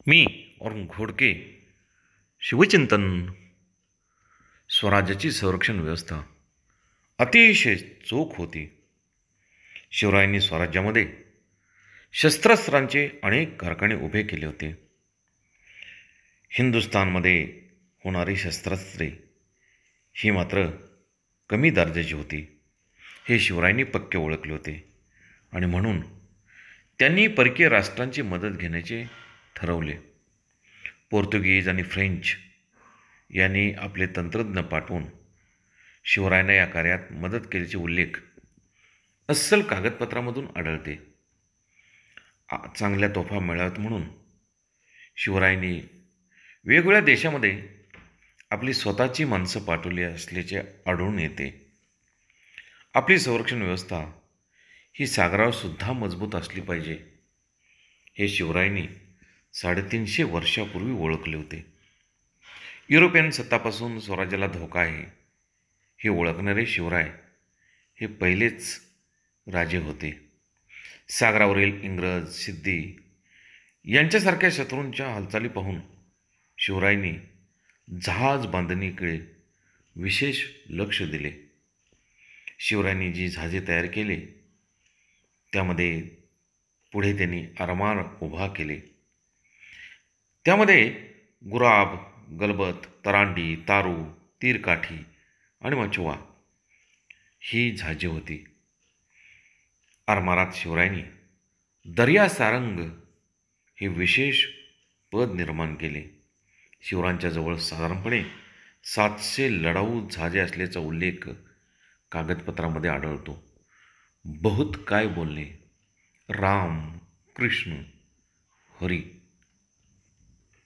मी और घोडके शिवचिंतन स्वराज्याची संरक्षण व्यवस्था अतिशय चोख होती. शिवरायांनी स्वराज्यामध्ये शस्त्रास्त्रांचे अनेक कारखाने उभे केले होते. हिंदुस्थानमध्ये होणारी शस्त्रास्त्रे ही मात्र कमी दर्जाची होती, हे शिवरायांनी पक्के ओळखले होते आणि म्हणून त्यांनी परकीय राष्ट्रांची मदत घेण्याचे ठरवले. पोर्तुगीज आणि फ्रेंच यांनी आपले तंत्रज्ञ पाठवून शिवरायांना या कार्यात मदत केल्याचे उल्लेख अस्सल कागदपत्रामधून आढळते. चांगल्या तोफा मिळाव्यात म्हणून शिवरायांनी वेगवेगळ्या देशामध्ये आपली स्वतःची माणसं पाठवली असल्याचे आढळून येते. आपली संरक्षण व्यवस्था ही सागरावर सुद्धा मजबूत असली पाहिजे, हे शिवरायांनी 350 वर्षापूर्वी ओळखले होते. युरोपियन सत्तापासून स्वराज्याला धोका आहे हे ओळखणारे शिवराय हे पहिलेच राजे होते. सागरावरील इंग्रज, सिद्धी यांच्यासारख्या शत्रूंच्या हालचाली पाहून शिवरायांनी जहाज बांधणीकडे विशेष लक्ष दिले. शिवरायांनी जी जहाजे तयार केले त्यामध्ये पुढे त्यांनी आरमार उभा केले. त्यामध्ये गुराब, गलबत, तरांडी, तारू, तीरकाठी आणि मचवा ही जहाजे होती. आरमारात शिवरायांनी दर्या सारंग हे विशेष पद निर्माण केले. शिवरायांच्या जवळ साधारणपणे 700 लढाऊ जहाजे असल्याचा उल्लेख कागदपत्रामध्ये आढळतो. बहुत काय बोलणे, राम, कृष्ण, हरी